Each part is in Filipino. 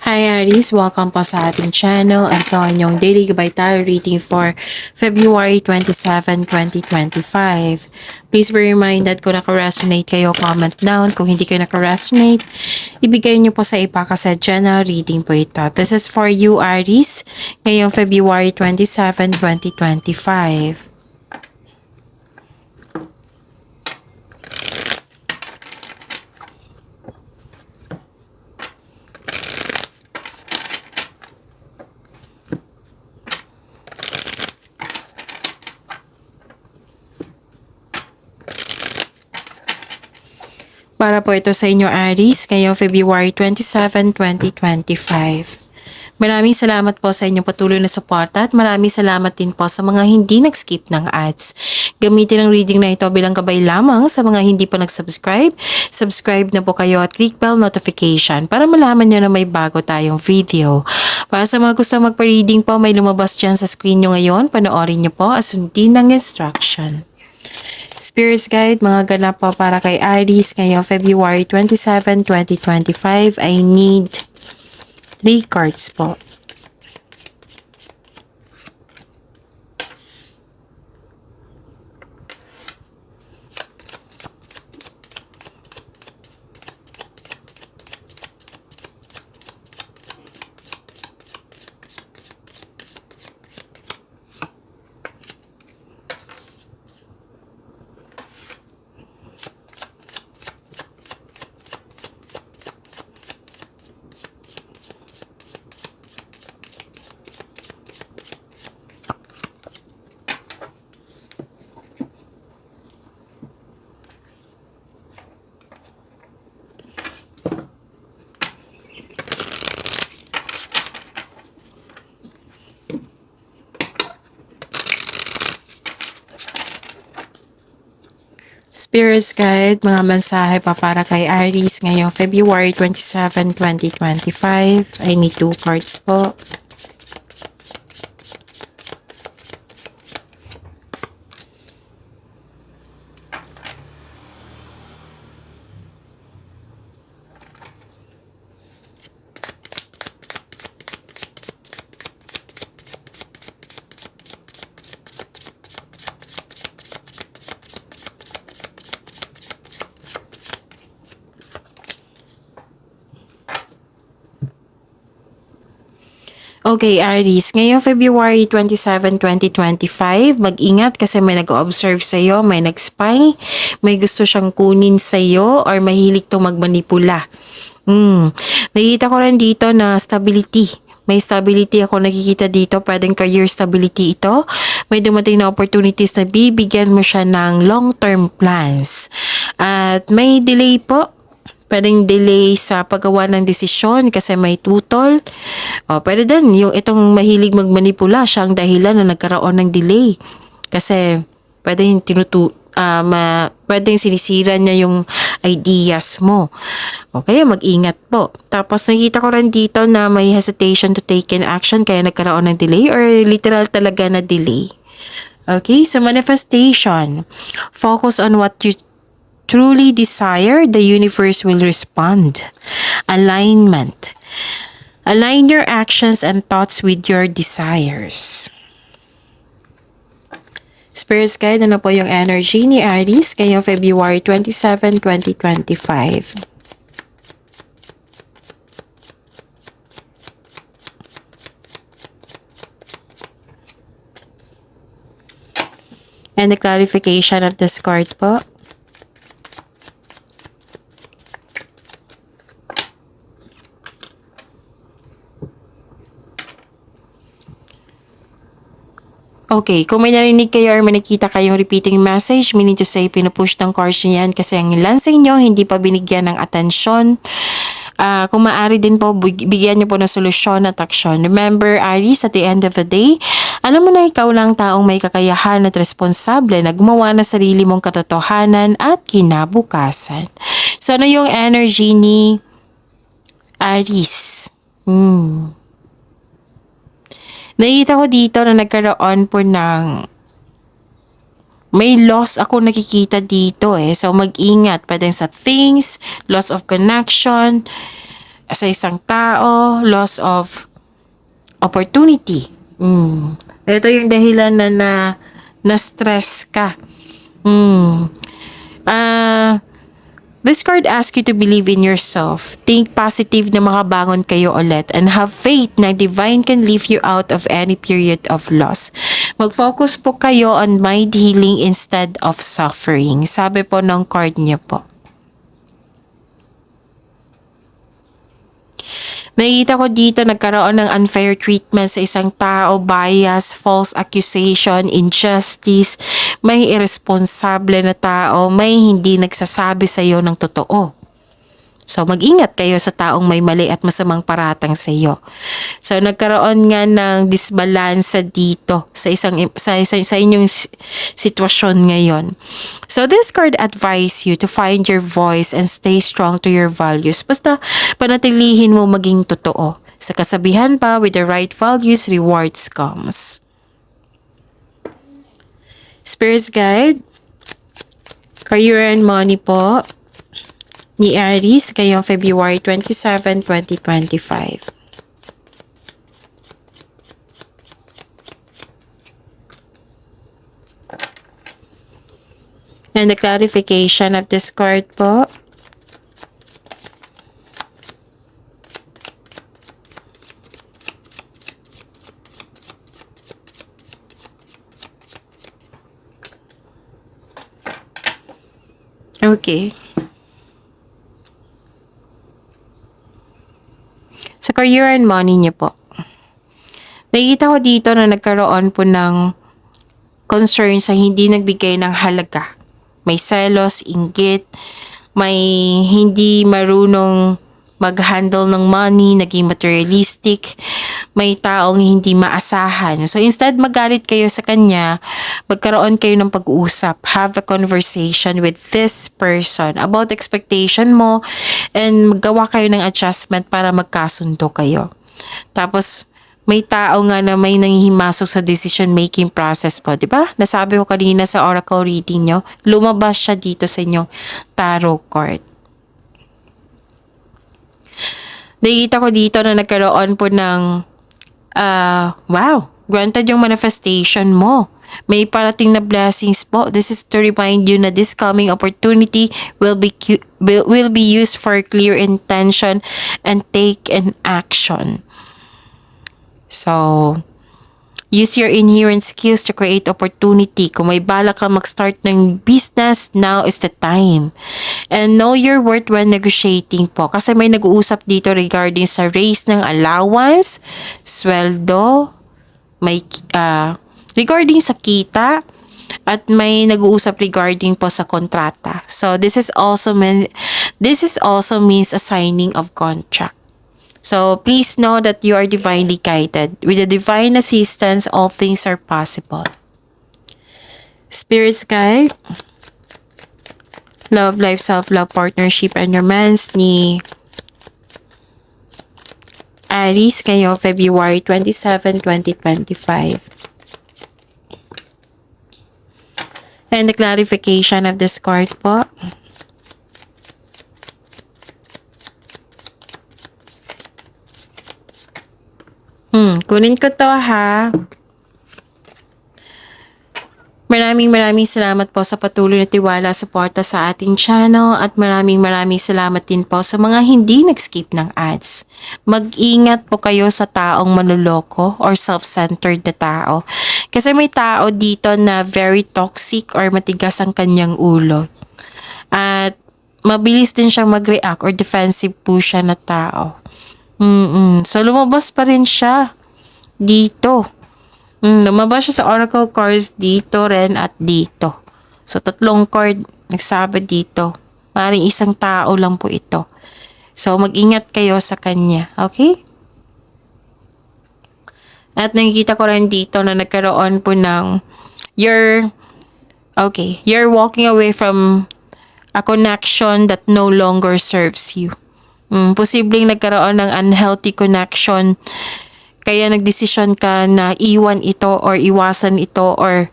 Hi Aries! Welcome po sa ating channel. Ito ang inyong daily gabay tarot reading for February 27, 2025. Please be reminded kung naka-resonate kayo, comment down. Kung hindi kayo naka-resonate, ibigay niyo po sa ipakasadya na reading po ito. This is for you Aries ngayong February 27, 2025. Para po ito sa inyo Aries ngayong February 27, 2025. Maraming salamat po sa inyong patuloy na suporta at maraming salamat din po sa mga hindi nag-skip ng ads. Gamitin ang reading na ito bilang gabay lamang sa mga hindi pa nag-subscribe. Subscribe na po kayo at click bell notification para malaman nyo na may bago tayong video. Para sa mga gusto magpa-reading po, may lumabas dyan sa screen nyo ngayon. Panoorin nyo po at sundin ng instruction. Spirits Guide, mga ganap po para kay Aries ngayong February 27, 2025. I need 3 cards po. Spirits Guide, mga mensahe pa para kay Aries ngayong February 27, 2025. I need 2 cards po. Okay, Aries, ngayong February 27, 2025, mag-ingat kasi may nag-observe sa'yo, may nag-spy, may gusto siyang kunin sa'yo, or mahilig to magmanipula. Nakikita ko rin dito na stability. May stability ako nakikita dito, pwedeng career stability ito. May dumating na opportunities na bibigyan mo siya ng long-term plans. At may delay po. Pwedeng delay sa paggawa ng desisyon kasi may tutol. O, pwede din yung itong mahilig magmanipula, siya ang dahilan na nagkaroon ng delay. Kasi pwedeng pwedeng sinisira niya yung ideas mo. O kaya mag-ingat po. Tapos nakita ko rin dito na may hesitation to take in action kaya nagkaroon ng delay or literal talaga na delay. Okay, so manifestation. Focus on what you truly desire, the universe will respond. Alignment. Align your actions and thoughts with your desires. Spirits Guide, ano po yung energy ni Aries ngayong February 27, 2025? And the clarification of this card po. Okay, kung may narinig kayo or may nakita kayong repeating message, meaning to say pinupush ng cards niya yan kasi ang ilan sa inyo hindi pa binigyan ng atensyon. Kung maaari din po, bigyan niyo po ng solusyon at aksyon. Remember, Aries, at the end of the day, alam mo na ikaw lang taong may kakayahan at responsable na gumawa ng sarili mong katotohanan at kinabukasan. So, ano yung energy ni Aries? Nakita ko dito na nagkaroon po ng may loss ako nakikita dito eh. So mag-ingat. Pwede sa things, loss of connection, sa isang tao, loss of opportunity. Ito yung dahilan na stress ka. This card asks you to believe in yourself. Think positive na makabangon kayo ulit and have faith na divine can lift you out of any period of loss. Mag-focus po kayo on mind healing instead of suffering. Sabi po ng card niya po. Nakikita ko dito nagkaroon ng unfair treatment sa isang tao, bias, false accusation, injustice, may irresponsible na tao, may hindi nagsasabi sa iyo ng totoo. So mag-ingat kayo sa taong may mali at masamang paratang sa iyo. So nagkaroon nga ng disbalansa dito sa inyong sitwasyon ngayon. So this card advise you to find your voice and stay strong to your values. Basta panatilihin mo maging totoo. Sa kasabihan pa, with the right values, rewards comes. Spirit's Guide, career and money po ni Aries ngayong February 27, 2025. And the clarification of this card po. Okay. Sa career and money niyo po. Nakikita ko dito na nagkaroon po ng concern sa hindi nagbigay ng halaga. May selos, inggit, may hindi marunong mag-handle ng money, naging materialistic, may taong hindi maasahan. So instead magalit kayo sa kanya, magkaroon kayo ng pag-uusap, have a conversation with this person about expectation mo and magawa kayo ng adjustment para magkasundo kayo. Tapos may tao nga na may nanghihimasok sa decision-making process po, di ba? Nasabi ko kanina sa oracle reading nyo, lumabas siya dito sa inyong tarot card. Nakikita ko dito na nagkaroon po ng, granted yung manifestation mo. May parating na blessings po. This is to remind you na this coming opportunity will be used for clear intention and take an action. So, use your inherent skills to create opportunity. Kung may balak ka mag-start ng business, now is the time. And know your worth when negotiating po. Kasi may nag-uusap dito regarding sa raise ng allowance, sweldo, may regarding sa kita, at may nag-uusap regarding po sa kontrata. So, this is also means a signing of contract. So, please know that you are divinely guided. With the divine assistance, all things are possible. Spirit's Guide, love, life, self-love, partnership, and romance ni Aries ngayong February 27, 2025. And the clarification of this card po. Kunin ko to ha. Maraming salamat po sa patuloy na tiwala, suporta sa ating channel at maraming salamat din po sa mga hindi nag-skip ng ads. Mag-ingat po kayo sa taong manloloko or self-centered na tao. Kasi may tao dito na very toxic or matigas ang kanyang ulo. At mabilis din siyang mag-react or defensive po siya na tao. So lumabas pa rin siya dito. Lumabas siya sa oracle cards dito rin at dito. So, 3 card nagsabi dito. Maring isang tao lang po ito. So, mag-ingat kayo sa kanya. Okay? At nakikita ko rin dito na nagkaroon po ng you're walking away from a connection that no longer serves you. Posibleng nagkaroon ng unhealthy connection. Kaya nagdesisyon ka na iwan ito or iwasan ito or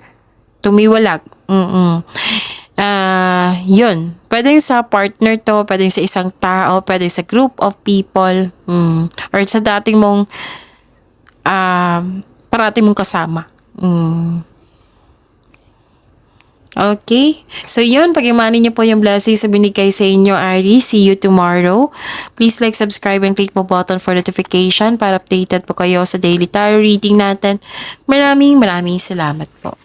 tumiwalag. yun. Pwedeng sa partner to, pwedeng sa isang tao, pwedeng sa group of people, or sa dating mong, parati mong kasama. Okay? So, yun. Pag-imani niyo po yung blessings sa binigay sa inyo, Ari. See you tomorrow. Please like, subscribe, and click po button for notification para updated po kayo sa daily tarot reading natin. Maraming salamat po.